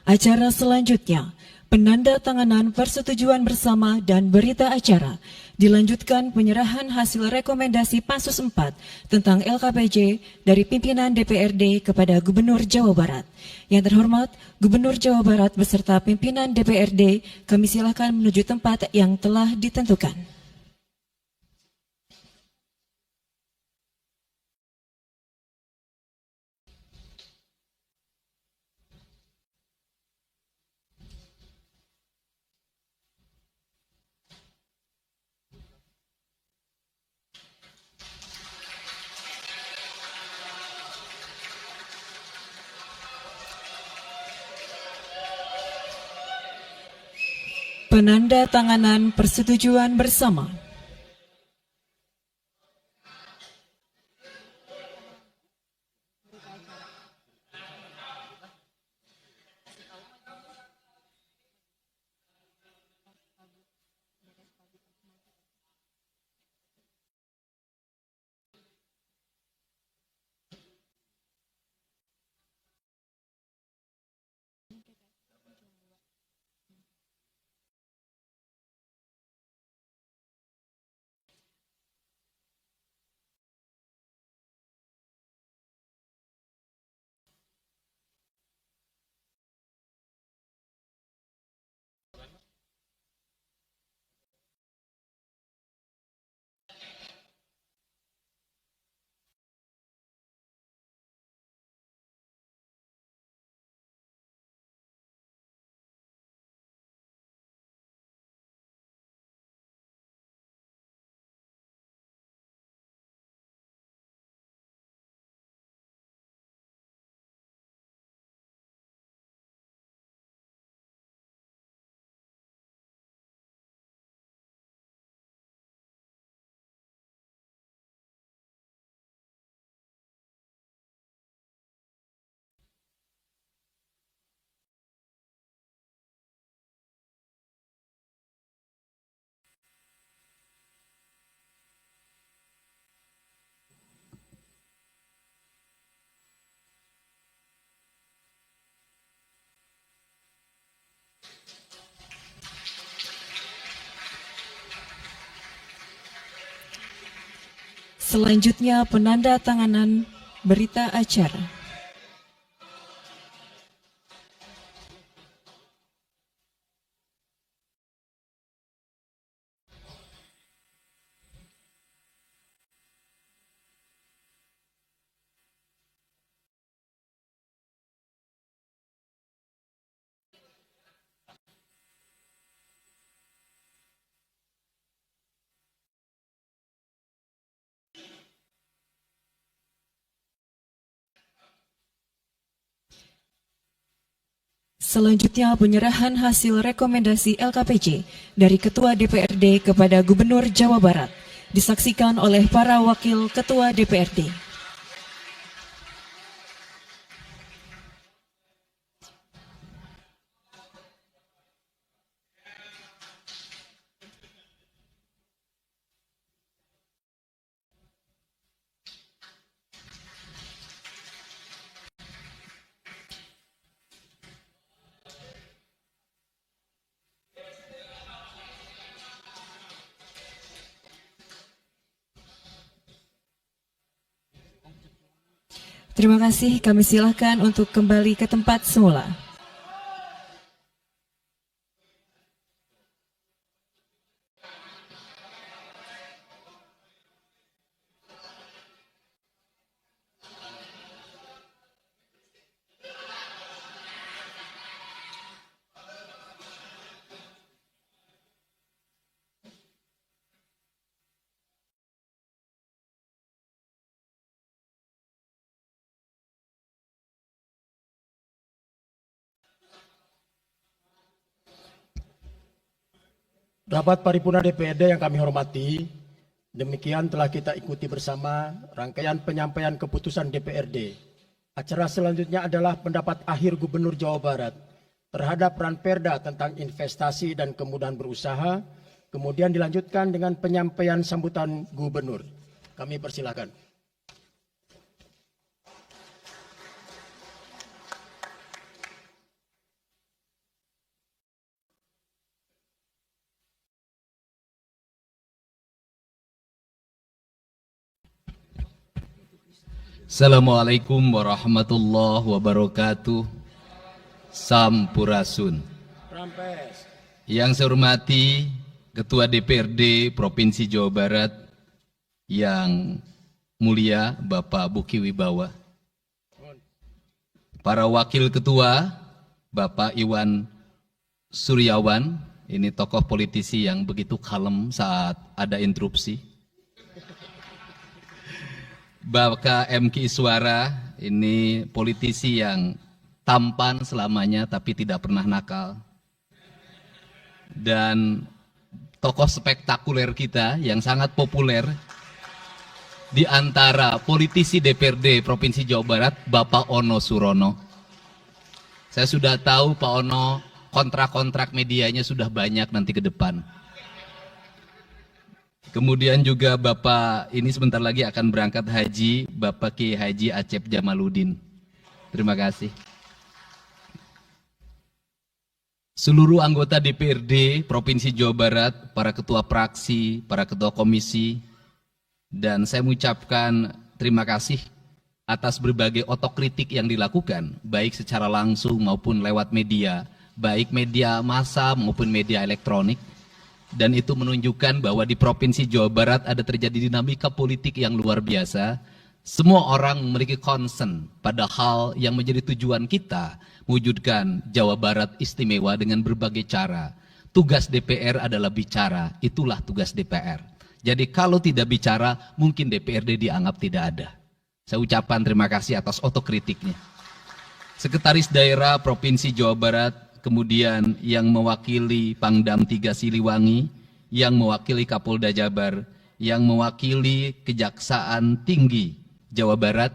Acara selanjutnya, penandatanganan persetujuan bersama dan berita acara. Dilanjutkan penyerahan hasil rekomendasi Pansus 4 tentang LKPJ dari pimpinan DPRD kepada Gubernur Jawa Barat. Yang terhormat, Gubernur Jawa Barat beserta pimpinan DPRD, kami silakan menuju tempat yang telah ditentukan. Penandatanganan persetujuan bersama. Selanjutnya penandatanganan berita acara. Selanjutnya penyerahan hasil rekomendasi LKPJ dari Ketua DPRD kepada Gubernur Jawa Barat disaksikan oleh para wakil Ketua DPRD. Terima kasih, kami silakan untuk kembali ke tempat semula. Rapat paripurna DPRD yang kami hormati, demikian telah kita ikuti bersama rangkaian penyampaian keputusan DPRD. Acara selanjutnya adalah pendapat akhir Gubernur Jawa Barat terhadap Ranperda tentang investasi dan kemudahan berusaha, kemudian dilanjutkan dengan penyampaian sambutan Gubernur. Kami persilakan. Assalamualaikum warahmatullahi wabarakatuh. Sampurasun. Rampes. Yang saya hormati Ketua DPRD Provinsi Jawa Barat yang mulia Bapak Buki Wibawa, para wakil ketua Bapak Iwan Suryawan, ini tokoh politisi yang begitu kalem saat ada interupsi. Bapak MK Iswara, ini politisi yang tampan selamanya tapi tidak pernah nakal. Dan tokoh spektakuler kita yang sangat populer di antara politisi DPRD Provinsi Jawa Barat, Bapak Ono Surono. Saya sudah tahu Pak Ono kontrak-kontrak medianya sudah banyak nanti ke depan. Kemudian juga Bapak ini sebentar lagi akan berangkat haji, Bapak Ki Haji Acep Jamaluddin. Terima kasih. Seluruh anggota DPRD Provinsi Jawa Barat, para ketua fraksi, para ketua komisi, dan saya mengucapkan terima kasih atas berbagai otokritik yang dilakukan, baik secara langsung maupun lewat media, baik media massa maupun media elektronik. Dan itu menunjukkan bahwa di Provinsi Jawa Barat ada terjadi dinamika politik yang luar biasa. Semua orang memiliki concern pada hal yang menjadi tujuan kita, mewujudkan Jawa Barat istimewa dengan berbagai cara. Tugas DPR adalah bicara, itulah tugas DPR. Jadi kalau tidak bicara, mungkin DPRD dianggap tidak ada. Saya ucapkan terima kasih atas otokritiknya. Sekretaris Daerah Provinsi Jawa Barat, kemudian yang mewakili Pangdam 3 Siliwangi, yang mewakili Kapolda Jabar, yang mewakili Kejaksaan Tinggi Jawa Barat,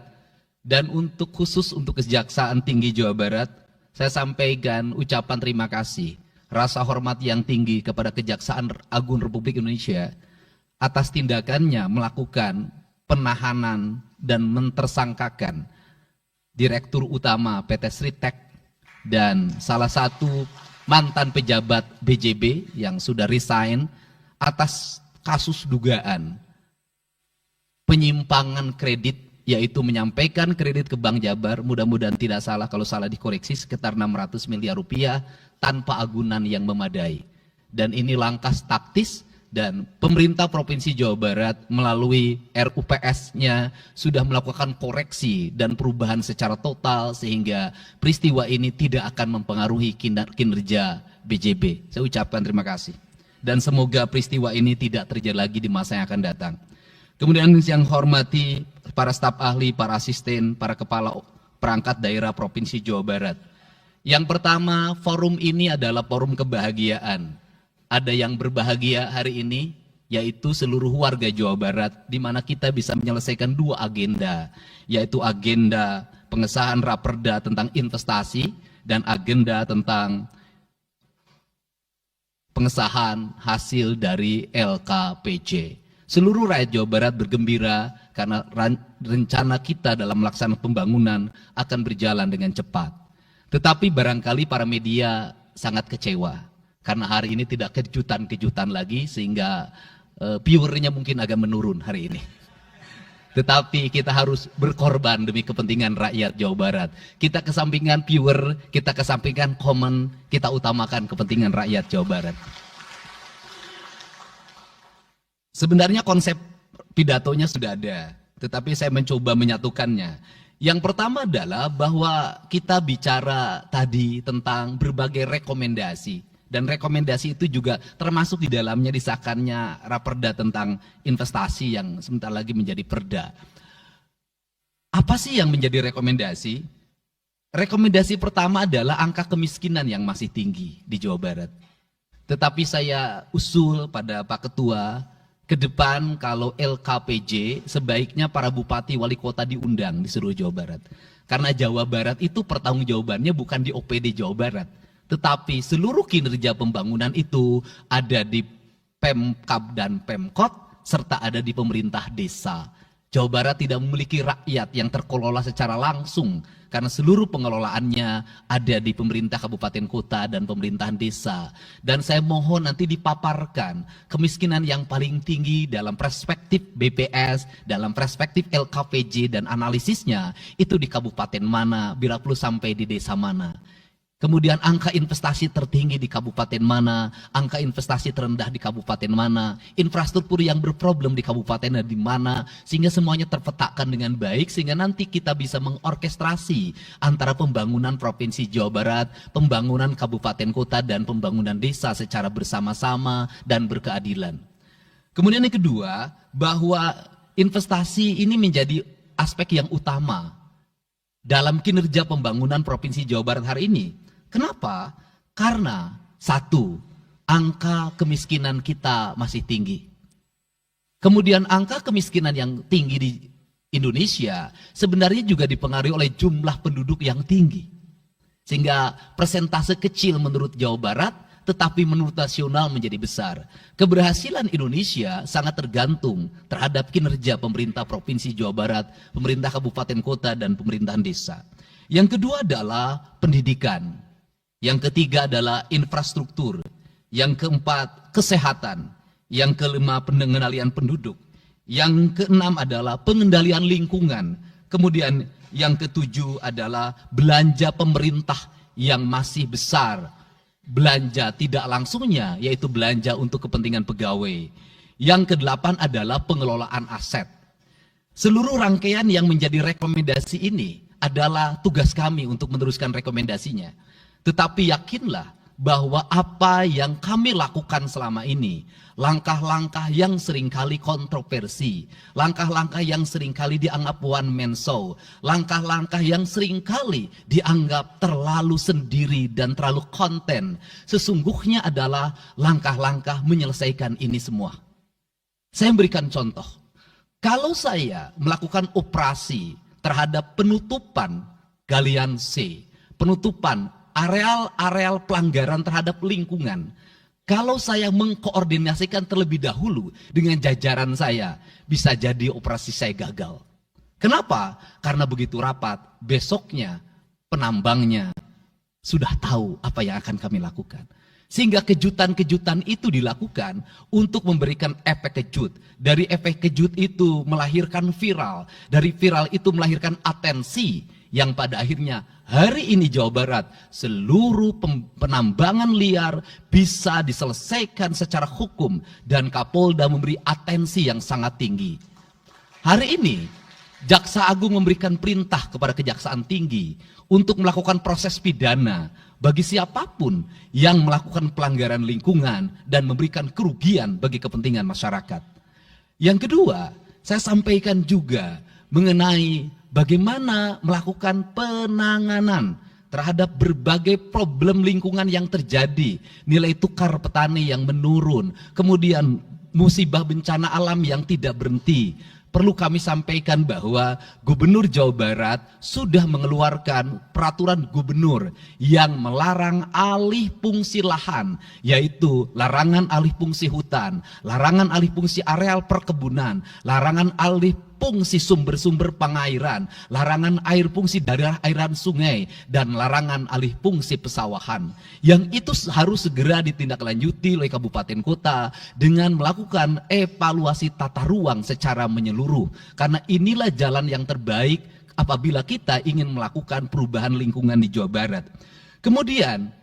dan untuk khusus untuk Kejaksaan Tinggi Jawa Barat, saya sampaikan ucapan terima kasih, rasa hormat yang tinggi kepada Kejaksaan Agung Republik Indonesia atas tindakannya melakukan penahanan dan mentersangkakan Direktur Utama PT Sritek dan salah satu mantan pejabat BJB yang sudah resign atas kasus dugaan penyimpangan kredit, yaitu menyampaikan kredit ke Bank Jabar, mudah-mudahan tidak salah, kalau salah dikoreksi, sekitar 600 miliar rupiah tanpa agunan yang memadai. Dan ini langkah taktis, dan pemerintah Provinsi Jawa Barat melalui RUPS-nya sudah melakukan koreksi dan perubahan secara total sehingga peristiwa ini tidak akan mempengaruhi kinerja BJB. Saya ucapkan terima kasih. Dan semoga peristiwa ini tidak terjadi lagi di masa yang akan datang. Kemudian yang hormati para staf ahli, para asisten, para kepala perangkat daerah Provinsi Jawa Barat. Yang pertama, forum ini adalah forum kebahagiaan. Ada yang berbahagia hari ini, yaitu seluruh warga Jawa Barat, di mana kita bisa menyelesaikan dua agenda, yaitu agenda pengesahan Raperda tentang investasi dan agenda tentang pengesahan hasil dari LKPJ. Seluruh rakyat Jawa Barat bergembira karena rencana kita dalam melaksanakan pembangunan akan berjalan dengan cepat. Tetapi barangkali para media sangat kecewa karena hari ini tidak kejutan-kejutan lagi sehingga viewernya mungkin agak menurun hari ini. Tetapi kita harus berkorban demi kepentingan rakyat Jawa Barat. Kita kesampingkan viewer, kita kesampingkan komen, kita utamakan kepentingan rakyat Jawa Barat. Sebenarnya konsep pidatonya sudah ada, tetapi saya mencoba menyatukannya. Yang pertama adalah bahwa kita bicara tadi tentang berbagai rekomendasi. Dan rekomendasi itu juga termasuk di dalamnya disahkannya Raperda tentang investasi yang sebentar lagi menjadi perda. Apa sih yang menjadi rekomendasi? Rekomendasi pertama adalah angka kemiskinan yang masih tinggi di Jawa Barat. Tetapi saya usul pada Pak Ketua, ke depan kalau LKPJ sebaiknya para bupati wali kota diundang di seluruh Jawa Barat. Karena Jawa Barat itu pertanggungjawabannya bukan di OPD Jawa Barat, tetapi seluruh kinerja pembangunan itu ada di Pemkab dan Pemkot serta ada di pemerintah desa. Jawa Barat tidak memiliki rakyat yang terkelola secara langsung karena seluruh pengelolaannya ada di pemerintah kabupaten kota dan pemerintahan desa. Dan saya mohon nanti dipaparkan kemiskinan yang paling tinggi dalam perspektif BPS, dalam perspektif LKPJ dan analisisnya itu di kabupaten mana, bila perlu sampai di desa mana. Kemudian angka investasi tertinggi di kabupaten mana, angka investasi terendah di kabupaten mana, infrastruktur yang berproblem di kabupaten di mana, sehingga semuanya terpetakan dengan baik, sehingga nanti kita bisa mengorkestrasi antara pembangunan Provinsi Jawa Barat, pembangunan kabupaten kota, dan pembangunan desa secara bersama-sama dan berkeadilan. Kemudian yang kedua, bahwa investasi ini menjadi aspek yang utama dalam kinerja pembangunan Provinsi Jawa Barat hari ini. Kenapa? Karena satu, angka kemiskinan kita masih tinggi. Kemudian angka kemiskinan yang tinggi di Indonesia sebenarnya juga dipengaruhi oleh jumlah penduduk yang tinggi. Sehingga persentase kecil menurut Jawa Barat, tetapi menurut nasional menjadi besar. Keberhasilan Indonesia sangat tergantung terhadap kinerja pemerintah Provinsi Jawa Barat, pemerintah kabupaten kota, dan pemerintahan desa. Yang kedua adalah pendidikan. Yang ketiga adalah infrastruktur. Yang keempat, kesehatan. Yang kelima, pengendalian penduduk. Yang keenam adalah pengendalian lingkungan. Kemudian yang ketujuh adalah belanja pemerintah yang masih besar. Belanja tidak langsungnya, yaitu belanja untuk kepentingan pegawai. Yang kedelapan adalah pengelolaan aset. Seluruh rangkaian yang menjadi rekomendasi ini adalah tugas kami untuk meneruskan rekomendasinya. Tetapi yakinlah bahwa apa yang kami lakukan selama ini, langkah-langkah yang seringkali kontroversi, langkah-langkah yang seringkali dianggap one man show, langkah-langkah yang seringkali dianggap terlalu sendiri dan terlalu konten, sesungguhnya adalah langkah-langkah menyelesaikan ini semua. Saya memberikan contoh. Kalau saya melakukan operasi terhadap penutupan galian C, penutupan areal-areal pelanggaran terhadap lingkungan, kalau saya mengkoordinasikan terlebih dahulu dengan jajaran saya, bisa jadi operasi saya gagal. Kenapa? Karena begitu rapat, besoknya penambangnya sudah tahu apa yang akan kami lakukan. Sehingga kejutan-kejutan itu dilakukan untuk memberikan efek kejut. Dari efek kejut itu melahirkan viral. Dari viral itu melahirkan atensi yang pada akhirnya hari ini Jawa Barat seluruh penambangan liar bisa diselesaikan secara hukum dan Kapolda memberi atensi yang sangat tinggi. Hari ini Jaksa Agung memberikan perintah kepada Kejaksaan Tinggi untuk melakukan proses pidana bagi siapapun yang melakukan pelanggaran lingkungan dan memberikan kerugian bagi kepentingan masyarakat. Yang kedua, saya sampaikan juga mengenai bagaimana melakukan penanganan terhadap berbagai problem lingkungan yang terjadi, nilai tukar petani yang menurun, kemudian musibah bencana alam yang tidak berhenti. Perlu kami sampaikan bahwa Gubernur Jawa Barat sudah mengeluarkan peraturan gubernur yang melarang alih fungsi lahan, yaitu larangan alih fungsi hutan, larangan alih fungsi areal perkebunan, larangan alih fungsi sumber-sumber pengairan, larangan air fungsi daerah airan sungai, dan larangan alih fungsi pesawahan. Yang itu harus segera ditindaklanjuti oleh kabupaten kota dengan melakukan evaluasi tata ruang secara menyeluruh. Karena inilah jalan yang terbaik apabila kita ingin melakukan perubahan lingkungan di Jawa Barat. Kemudian,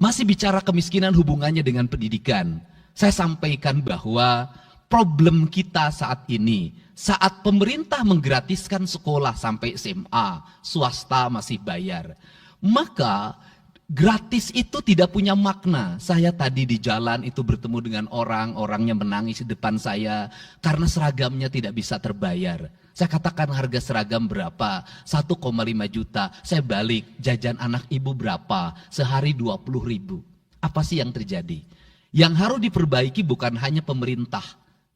masih bicara kemiskinan hubungannya dengan pendidikan. Saya sampaikan bahwa problem kita saat ini, saat pemerintah menggratiskan sekolah sampai SMA, swasta masih bayar, maka gratis itu tidak punya makna. Saya tadi di jalan itu bertemu dengan orang-orangnya menangis di depan saya karena seragamnya tidak bisa terbayar. Saya katakan harga seragam berapa? 1,5 juta. Saya balik, jajan anak ibu berapa? Sehari 20.000. Apa sih yang terjadi? Yang harus diperbaiki bukan hanya pemerintah,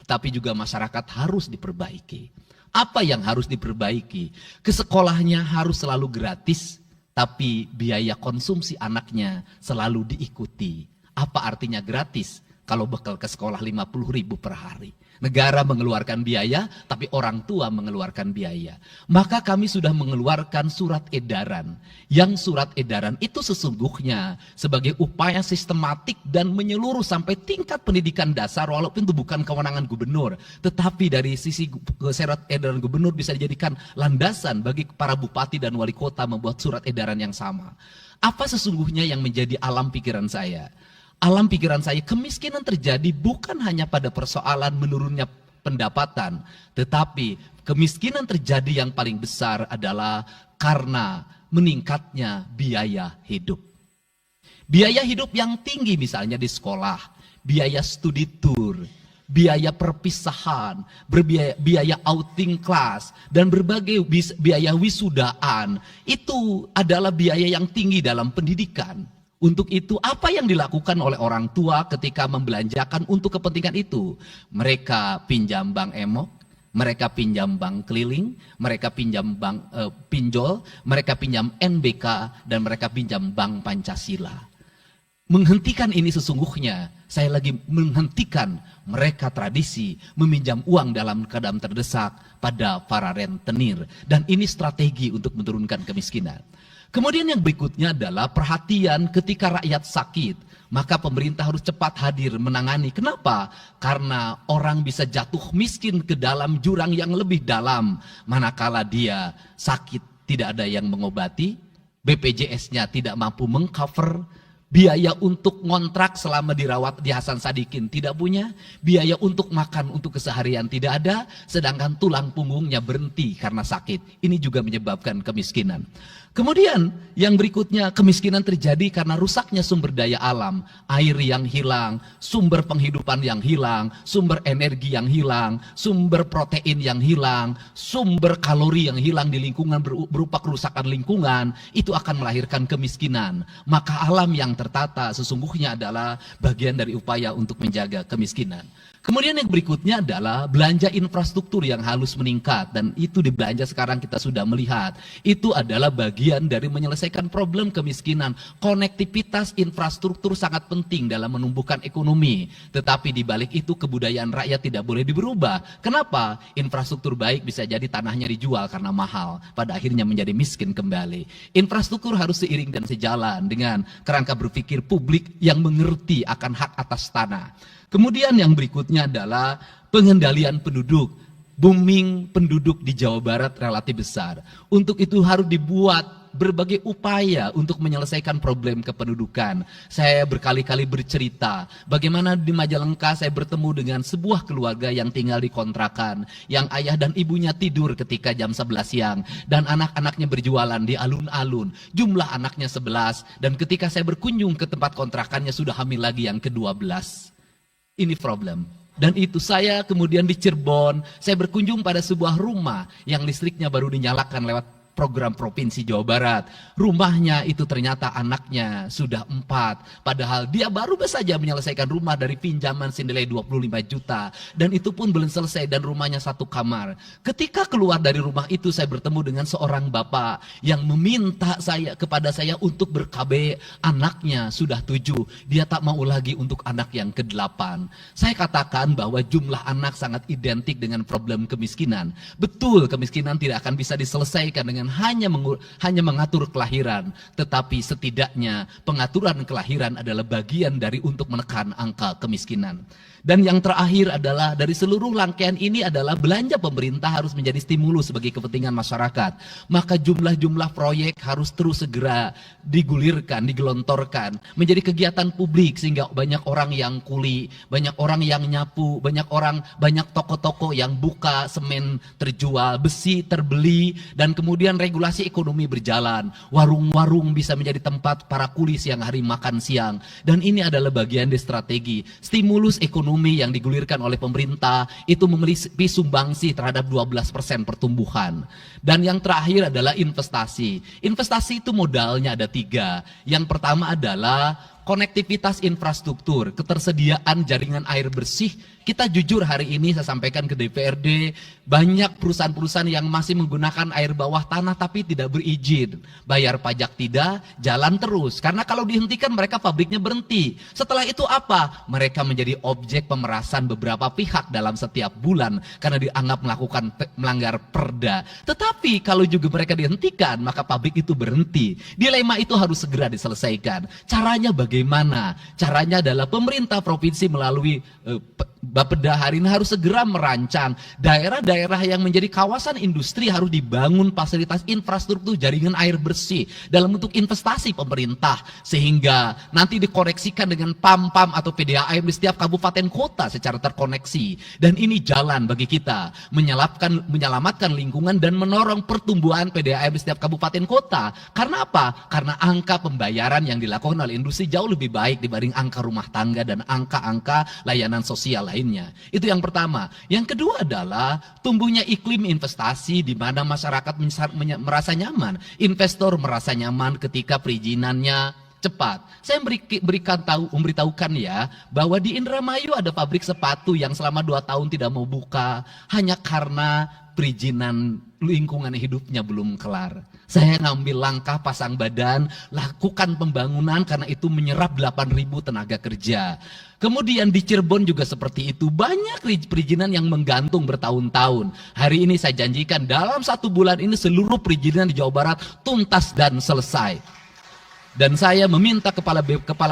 tapi juga masyarakat harus diperbaiki. Apa yang harus diperbaiki? Ke sekolahnya harus selalu gratis, tapi biaya konsumsi anaknya selalu diikuti. Apa artinya gratis? Kalau bekal ke sekolah 50.000 per hari. Negara mengeluarkan biaya, tapi orang tua mengeluarkan biaya. Maka kami sudah mengeluarkan surat edaran. Yang surat edaran itu sesungguhnya sebagai upaya sistematik dan menyeluruh sampai tingkat pendidikan dasar, walaupun itu bukan kewenangan gubernur. Tetapi dari sisi surat edaran gubernur bisa dijadikan landasan bagi para bupati dan wali kota membuat surat edaran yang sama. Apa sesungguhnya yang menjadi alam pikiran saya? Alam pikiran saya, kemiskinan terjadi bukan hanya pada persoalan menurunnya pendapatan, tetapi kemiskinan terjadi yang paling besar adalah karena meningkatnya biaya hidup. Biaya hidup yang tinggi misalnya di sekolah, biaya studi tour, biaya perpisahan, biaya outing kelas, dan berbagai biaya wisudaan, itu adalah biaya yang tinggi dalam pendidikan. Untuk itu, apa yang dilakukan oleh orang tua ketika membelanjakan untuk kepentingan itu? Mereka pinjam bank emok, mereka pinjam bank keliling, mereka pinjam bank pinjol, mereka pinjam NBK, dan mereka pinjam bank Pancasila. Menghentikan ini sesungguhnya, saya lagi menghentikan mereka tradisi meminjam uang dalam keadaan terdesak pada para rentenir. Dan ini strategi untuk menurunkan kemiskinan. Kemudian yang berikutnya adalah perhatian ketika rakyat sakit. Maka pemerintah harus cepat hadir menangani. Kenapa? Karena orang bisa jatuh miskin ke dalam jurang yang lebih dalam. Manakala dia sakit tidak ada yang mengobati, BPJS-nya tidak mampu mengcover, biaya untuk ngontrak selama dirawat di Hasan Sadikin tidak punya, biaya untuk makan untuk keseharian tidak ada, sedangkan tulang punggungnya berhenti karena sakit. Ini juga menyebabkan kemiskinan. Kemudian yang berikutnya, kemiskinan terjadi karena rusaknya sumber daya alam, air yang hilang, sumber penghidupan yang hilang, sumber energi yang hilang, sumber protein yang hilang, sumber kalori yang hilang di lingkungan berupa kerusakan lingkungan, itu akan melahirkan kemiskinan. Maka alam yang tertata sesungguhnya adalah bagian dari upaya untuk menjaga kemiskinan. Kemudian yang berikutnya adalah belanja infrastruktur yang harus meningkat, dan itu dibelanja sekarang kita sudah melihat. Itu adalah bagian dari menyelesaikan problem kemiskinan. Konektivitas infrastruktur sangat penting dalam menumbuhkan ekonomi, tetapi di balik itu kebudayaan rakyat tidak boleh berubah. Kenapa? Infrastruktur baik bisa jadi tanahnya dijual karena mahal, pada akhirnya menjadi miskin kembali. Infrastruktur harus seiring dan sejalan dengan kerangka berpikir publik yang mengerti akan hak atas tanah. Kemudian yang berikutnya adalah pengendalian penduduk. Booming penduduk di Jawa Barat relatif besar. Untuk itu harus dibuat berbagai upaya untuk menyelesaikan problem kependudukan. Saya berkali-kali bercerita bagaimana di Majalengka saya bertemu dengan sebuah keluarga yang tinggal di kontrakan, yang ayah dan ibunya tidur ketika jam 11 siang dan anak-anaknya berjualan di alun-alun. Jumlah anaknya 11, dan ketika saya berkunjung ke tempat kontrakannya sudah hamil lagi yang ke-12. Ini problem. Dan itu saya kemudian di Cirebon, saya berkunjung pada sebuah rumah yang listriknya baru dinyalakan lewat program Provinsi Jawa Barat. Rumahnya itu ternyata anaknya sudah 4. Padahal dia baru saja menyelesaikan rumah dari pinjaman senilai 25 juta. Dan itu pun belum selesai dan rumahnya 1 kamar. Ketika keluar dari rumah itu saya bertemu dengan seorang bapak yang meminta kepada saya untuk ber-KB. Anaknya sudah 7. Dia tak mau lagi untuk anak yang ke-8. Saya katakan bahwa jumlah anak sangat identik dengan problem kemiskinan. Betul, kemiskinan tidak akan bisa diselesaikan dengan hanya mengatur kelahiran, tetapi setidaknya pengaturan kelahiran adalah bagian dari untuk menekan angka kemiskinan. Dan yang terakhir adalah dari seluruh rangkaian ini adalah belanja pemerintah harus menjadi stimulus sebagai kepentingan masyarakat. Maka jumlah-jumlah proyek harus terus segera digulirkan, digelontorkan menjadi kegiatan publik sehingga banyak orang yang kuli, banyak orang yang nyapu, banyak toko-toko yang buka, semen terjual, besi terbeli, dan kemudian regulasi ekonomi berjalan. Warung-warung bisa menjadi tempat para kuli siang hari makan siang. Dan ini adalah bagian dari strategi stimulus ekonomi yang digulirkan oleh pemerintah, itu memiliki sumbangsi terhadap 12% pertumbuhan. Dan yang terakhir adalah investasi. Investasi itu modalnya ada 3. Yang pertama adalah konektivitas infrastruktur, ketersediaan jaringan air bersih. Kita jujur hari ini saya sampaikan ke DPRD, banyak perusahaan-perusahaan yang masih menggunakan air bawah tanah tapi tidak berizin. Bayar pajak tidak, jalan terus. Karena kalau dihentikan mereka pabriknya berhenti. Setelah itu apa? Mereka menjadi objek pemerasan beberapa pihak dalam setiap bulan karena dianggap melanggar perda. Tetapi kalau juga mereka dihentikan, maka pabrik itu berhenti. Dilema itu harus segera diselesaikan. Caranya bagaimana? Caranya adalah pemerintah provinsi melalui Bapeda hari ini harus segera merancang daerah-daerah yang menjadi kawasan industri harus dibangun fasilitas infrastruktur jaringan air bersih dalam bentuk investasi pemerintah sehingga nanti dikoneksikan dengan PAM-PAM atau PDAM di setiap kabupaten kota secara terkoneksi. Dan ini jalan bagi kita menyelamatkan lingkungan dan menorong pertumbuhan PDAM di setiap kabupaten kota. Karena apa? Karena angka pembayaran yang dilakukan oleh industri jauh lebih baik dibanding angka rumah tangga dan angka-angka layanan sosial lainnya. Itu yang pertama. Yang kedua adalah tumbuhnya iklim investasi di mana masyarakat merasa nyaman. Investor merasa nyaman ketika perizinannya cepat. Saya memberitahukan ya bahwa di Indramayu ada pabrik sepatu yang selama 2 tahun tidak mau buka hanya karena perizinan lingkungan hidupnya belum kelar. Saya ngambil langkah pasang badan, lakukan pembangunan karena itu menyerap 8.000 tenaga kerja. Kemudian di Cirebon juga seperti itu, banyak perizinan yang menggantung bertahun-tahun. Hari ini saya janjikan dalam 1 bulan ini seluruh perizinan di Jawa Barat tuntas dan selesai. Dan saya meminta kepala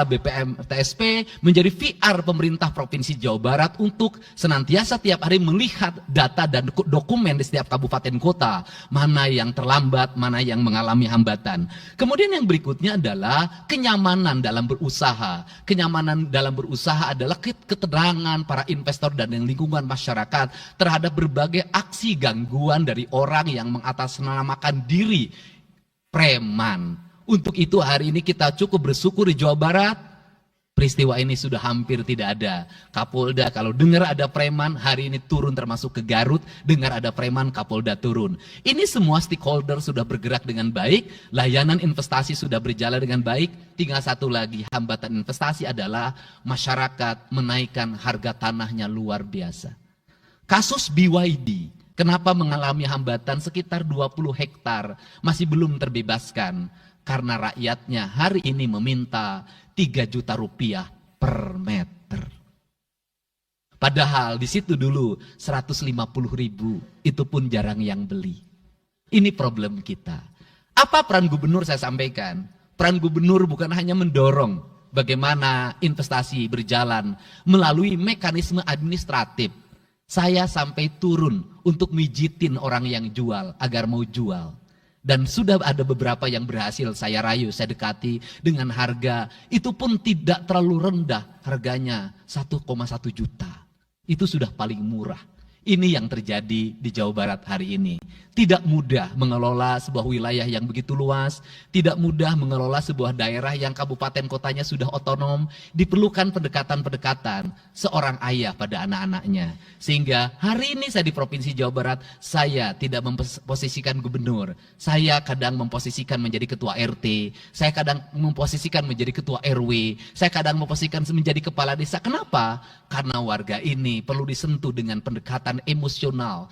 BPM TSP menjadi VR pemerintah Provinsi Jawa Barat untuk senantiasa tiap hari melihat data dan dokumen di setiap kabupaten kota. Mana yang terlambat, mana yang mengalami hambatan. Kemudian yang berikutnya adalah kenyamanan dalam berusaha. Kenyamanan dalam berusaha adalah keterangan para investor dan lingkungan masyarakat terhadap berbagai aksi gangguan dari orang yang mengatasnamakan diri preman. Untuk itu hari ini kita cukup bersyukur di Jawa Barat, peristiwa ini sudah hampir tidak ada. Kapolda kalau dengar ada preman, hari ini turun termasuk ke Garut, dengar ada preman, Kapolda turun. Ini semua stakeholder sudah bergerak dengan baik, layanan investasi sudah berjalan dengan baik, tinggal satu lagi hambatan investasi adalah masyarakat menaikkan harga tanahnya luar biasa. Kasus BYD, kenapa mengalami hambatan sekitar 20 hektar, masih belum terbebaskan? Karena rakyatnya hari ini meminta 3 juta rupiah per meter. Padahal di situ dulu 150.000, itu pun jarang yang beli. Ini problem kita. Apa peran gubernur saya sampaikan? Peran gubernur bukan hanya mendorong bagaimana investasi berjalan melalui mekanisme administratif. Saya sampai turun untuk mijitin orang yang jual agar mau jual. Dan sudah ada beberapa yang berhasil saya rayu, saya dekati dengan harga. Itu pun tidak terlalu rendah, harganya 1,1 juta. Itu sudah paling murah. Ini yang terjadi di Jawa Barat hari ini. Tidak mudah mengelola sebuah wilayah yang begitu luas, tidak mudah mengelola sebuah daerah yang kabupaten kotanya sudah otonom, diperlukan pendekatan-pendekatan seorang ayah pada anak-anaknya. Sehingga hari ini saya di Provinsi Jawa Barat, saya tidak memposisikan gubernur, saya kadang memposisikan menjadi ketua RT, saya kadang memposisikan menjadi ketua RW, saya kadang memposisikan menjadi kepala desa. Kenapa? Karena warga ini perlu disentuh dengan pendekatan emosional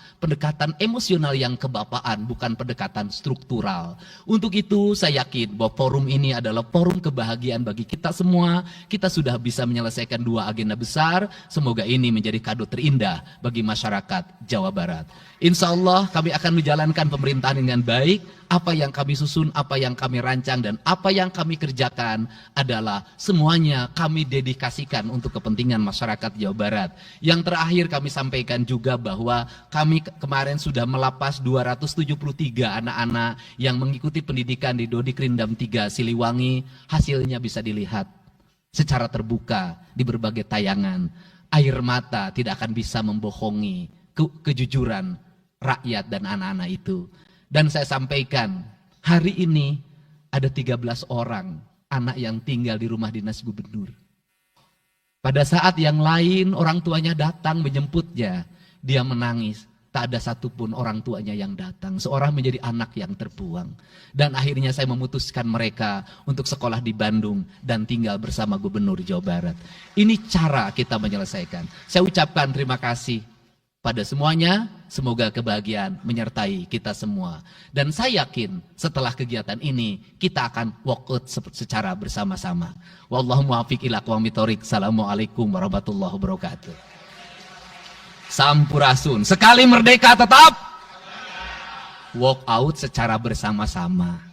yang kebapaan, bukan pendekatan struktural. Untuk itu saya yakin bahwa forum ini adalah forum kebahagiaan bagi kita semua. Kita sudah bisa menyelesaikan 2 agenda besar. Semoga ini menjadi kado terindah bagi masyarakat Jawa Barat. Insya Allah kami akan menjalankan pemerintahan dengan baik. Apa yang kami susun, apa yang kami rancang, dan apa yang kami kerjakan adalah semuanya kami dedikasikan untuk kepentingan masyarakat Jawa Barat. Yang terakhir kami sampaikan juga bahwa kami kemarin sudah melapas 273 anak-anak yang mengikuti pendidikan di Dodik Rindam 3 Siliwangi. Hasilnya bisa dilihat secara terbuka di berbagai tayangan. Air mata tidak akan bisa membohongi kejujuran rakyat dan anak-anak itu. Dan saya sampaikan, hari ini ada 13 orang anak yang tinggal di rumah dinas gubernur. Pada saat yang lain orang tuanya datang menjemputnya, dia menangis. tak ada satupun orang tuanya yang datang. Seorang menjadi anak yang terbuang. Dan akhirnya saya memutuskan mereka untuk sekolah di Bandung dan tinggal bersama Gubernur Jawa Barat. Ini cara kita menyelesaikan. Saya ucapkan terima kasih pada semuanya, semoga kebahagiaan menyertai kita semua. Dan saya yakin setelah kegiatan ini, kita akan walk out secara bersama-sama. Wallahu muwaffiq ila aqwamit thoriq. Assalamualaikum warahmatullahi wabarakatuh. Sampurasun. Sekali merdeka tetap walk out secara bersama-sama.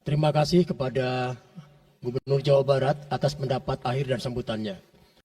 Terima kasih kepada Gubernur Jawa Barat atas pendapat akhir dan sambutannya.